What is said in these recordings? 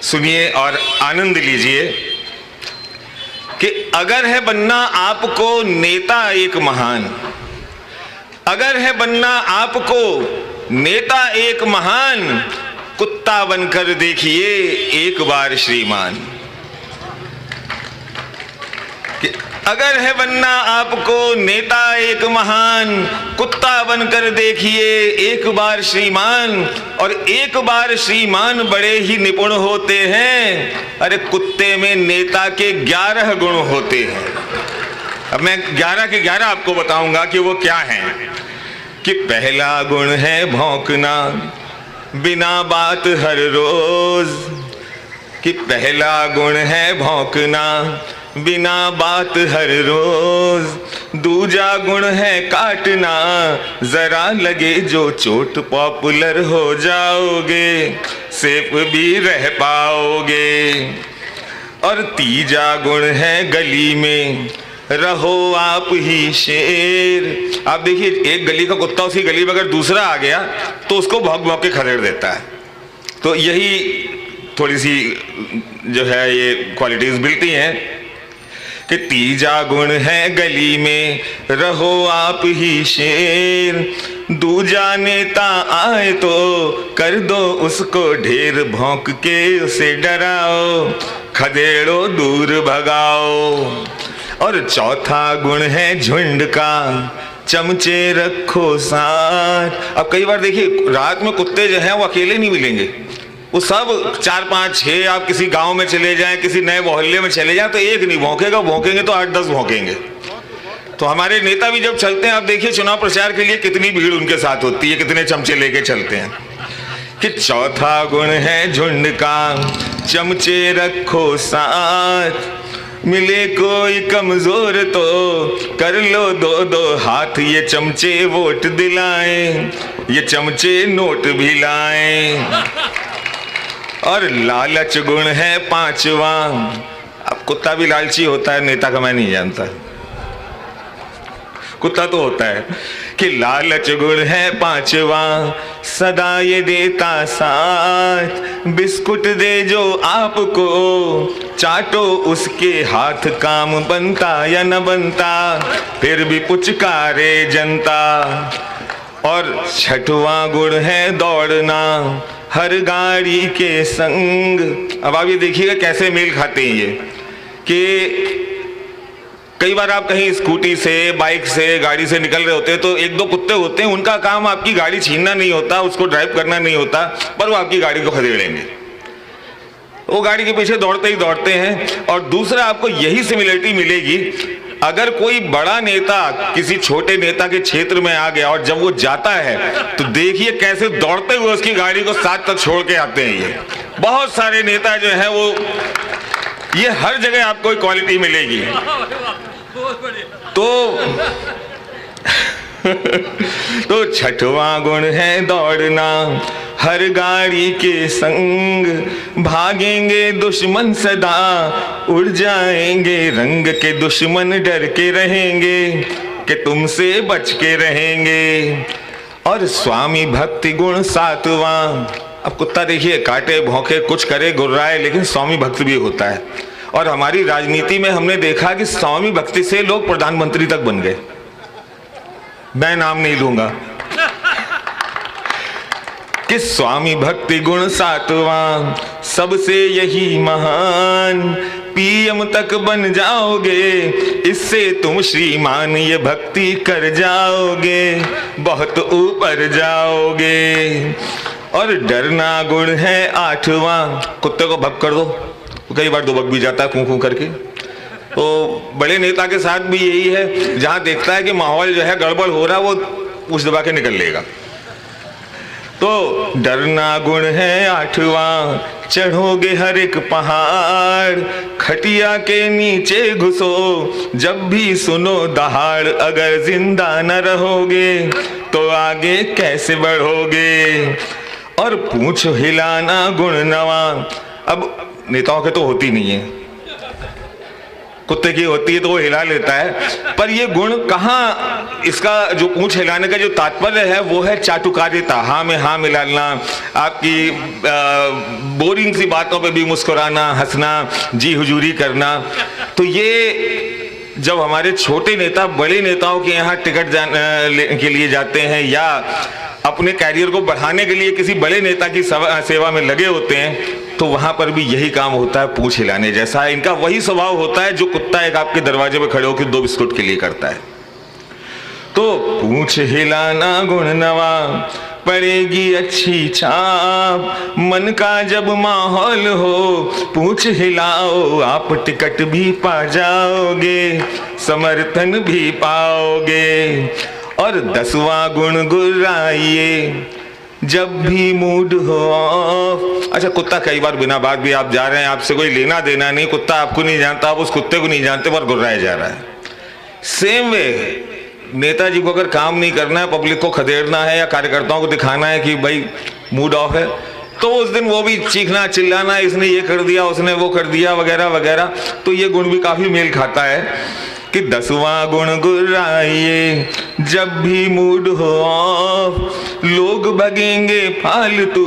सुनिए और आनंद लीजिए कि अगर है बनना आपको नेता एक महान, अगर है बनना आपको नेता एक महान, कुत्ता बनकर देखिए एक बार श्रीमान। कि अगर है बनना आपको नेता एक महान, कुत्ता बनकर देखिए एक बार श्रीमान। और एक बार श्रीमान बड़े ही निपुण होते हैं। अरे कुत्ते में नेता के 11 गुण होते हैं। अब मैं 11 के 11 आपको बताऊंगा कि वो क्या हैं। कि पहला गुण है भौंकना बिना बात हर रोज। कि पहला गुण है भौंकना बिना बात हर रोज। दूजा गुण है काटना जरा लगे जो चोट, पॉपुलर हो जाओगे सेफ भी रह पाओगे। और तीजा गुण है गली में रहो आप ही शेर। आप देखिए एक गली का कुत्ता उसी गली में अगर दूसरा आ गया तो उसको भौंक भौंक के खदेड़ देता है। तो यही थोड़ी सी जो है ये क्वालिटीज मिलती हैं कि तीजा गुण है गली में रहो आप ही शेर। दूजा नेता आए तो कर दो उसको ढेर, भौंक के उसे डराओ खदेड़ो दूर भगाओ। और चौथा गुण है झुंड का चमचे रखो साथ। अब कई बार देखिए रात में कुत्ते जो हैं वो अकेले नहीं मिलेंगे, वो सब 4, 5, 6 आप किसी गांव में चले जाएं, किसी नए मोहल्ले में चले जाएं तो एक नहीं भौंकेगा, भौंकेंगे तो 8-10 भौंकेंगे। तो हमारे नेता भी जब चलते हैं आप देखिए चुनाव प्रचार के लिए कितनी भीड़ उनके साथ होती है, कितने चमचे लेके चलते हैं। कि चौथा गुण है झुंड का चमचे रखो साथ। मिले कोई कमजोर तो कर लो 2-2 हाथ, ये चमचे वोट दिलाएं, ये चमचे नोट भी लाएं। और लालच गुण है 5वां। अब कुत्ता भी लालची होता है, नेता का मैं नहीं जानता, कुत्ता तो होता है। कि लालच गुण है 5वां सदा ये देता साथ। बिस्कुट दे जो आपको चाटो उसके हाथ, काम बनता या न बनता फिर भी पुचकारे जनता। और 6वां गुण है दौड़ना हर गाड़ी के संग। अब आप ये देखिएगा कैसे मेल खाते हैं ये कि कई बार आप कहीं स्कूटी से, बाइक से, गाड़ी से निकल रहे होते हैं तो 1-2 कुत्ते होते हैं, उनका काम आपकी गाड़ी छीनना नहीं होता, उसको ड्राइव करना नहीं होता, पर वो आपकी गाड़ी को खदेड़ेंगे। वो गाड़ी के पीछे दौड़ते ही दौड़ते हैं। और दूसरा आपको यही सिमिलरिटी मिलेगी, अगर कोई बड़ा नेता किसी छोटे नेता के क्षेत्र में आ गया और जब वो जाता है तो देखिए कैसे दौड़ते हुए उसकी गाड़ी को साथ तक छोड़ के आते हैं। ये बहुत सारे नेता जो है वो, ये हर जगह आपको क्वालिटी मिलेगी। तो 6वां गुण है दौड़ना हर गाड़ी के संग। भागेंगे दुश्मन सदा उड़ जाएंगे रंग के, दुश्मन डर के रहेंगे कि तुमसे बच के रहेंगे। और स्वामी भक्ति गुण 7वां। अब कुत्ता देखिए काटे भौंके कुछ करे गुर्राए, लेकिन स्वामी भक्त भी होता है। और हमारी राजनीति में हमने देखा कि स्वामी भक्ति से लोग प्रधानमंत्री तक बन गए। मैं नाम नहीं लूंगा। कि स्वामी भक्ति गुण 7वां सबसे यही महान। पीएम तक बन जाओगे इससे तुम श्रीमान, ये भक्ति कर जाओगे बहुत ऊपर जाओगे। और डरना गुण है 8वां। कुत्ते को भग कर दो, कई बार दो भग भी जाता है कूं कूं करके। तो बड़े नेता के साथ भी यही है, जहां देखता है कि माहौल जो है गड़बड़ हो रहा है वो पूछ दबा के निकल लेगा। तो डरना गुण है 8वां। चढ़ोगे हर एक पहाड़ खटिया के नीचे घुसो जब भी सुनो दहाड़। अगर जिंदा न रहोगे तो आगे कैसे बढ़ोगे। और पूंछ हिलाना गुण 9वां। अब नेताओं के तो होती नहीं है, कुत्ते की होती है तो वो हिला लेता है, पर ये गुण कहाँ, इसका जो पूंछ हिलाने का जो तात्पर्य है वो है चाटुकारिता, हाँ में हाँ मिलाना, आपकी बोरिंग सी बातों पे भी मुस्कुराना, हंसना, जी हुजूरी करना। तो ये जब हमारे छोटे नेता बड़े नेताओं के यहाँ टिकट के लिए जाते हैं या अपने कैरियर को बढ़ाने के लिए किसी बड़े नेता की सेवा में लगे होते हैं, तो वहां पर भी यही काम होता है, पूंछ हिलाने जैसा है। इनका वही स्वभाव होता है जो कुत्ता एक आपके दरवाजे पे खड़े होकर 2 बिस्कुट के लिए करता है। तो पूंछ हिलाना गुण नवा, पड़ेगी अच्छी छाप, मन का जब माहौल हो पूंछ हिलाओ, आप टिकट भी पा जाओगे, समर्थन भी पाओगे। और 10वां गुण गुर्राइए जब भी मूड हो ऑफ। अच्छा, कुत्ता कई बार बिना बात भी आप जा रहे हैं, आपसे कोई लेना देना नहीं, कुत्ता आपको नहीं जानता, आप उस कुत्ते को नहीं जानते, पर गुर्राया जा रहा है। सेम वे नेताजी को अगर काम नहीं करना है, पब्लिक को खदेड़ना है या कार्यकर्ताओं को दिखाना है कि भाई मूड ऑफ है, तो उस दिन वो भी चीखना चिल्लाना, इसने ये कर दिया, उसने वो कर दिया, वगैरह वगैरह। तो ये गुण भी काफी मेल खाता है कि 10वां गुण गुर्राइए जब भी मूड हो ऑफ, लोग भगेंगे फालतू,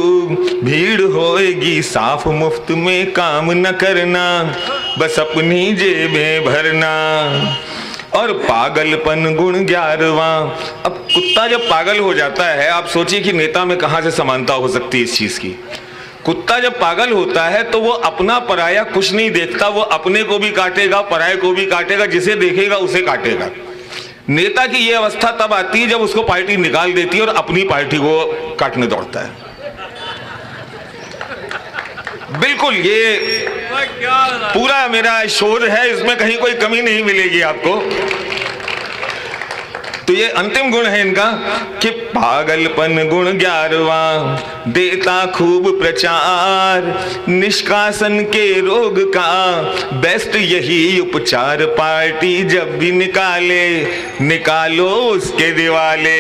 भीड़ होएगी साफ, मुफ्त में काम न करना, बस अपनी जेबें भरना। और पागलपन गुण 11वां। अब कुत्ता जब पागल हो जाता है, आप सोचिए कि नेता में कहां से समानता हो सकती है इस चीज की। कुत्ता जब पागल होता है तो वो अपना पराया कुछ नहीं देखता, वो अपने को भी काटेगा, पराये को भी काटेगा, जिसे देखेगा उसे काटेगा। नेता की ये अवस्था तब आती है जब उसको पार्टी निकाल देती है और अपनी पार्टी को काटने दौड़ता है। बिल्कुल, ये पूरा मेरा शोध है, इसमें कहीं कोई कमी नहीं मिलेगी आपको। तो ये अंतिम गुण है इनका कि पागलपन गुण 11वां, देता खूब प्रचार, निष्कासन के रोग का बेस्ट यही उपचार, पार्टी जब भी निकाले, निकालो उसके दिवाले।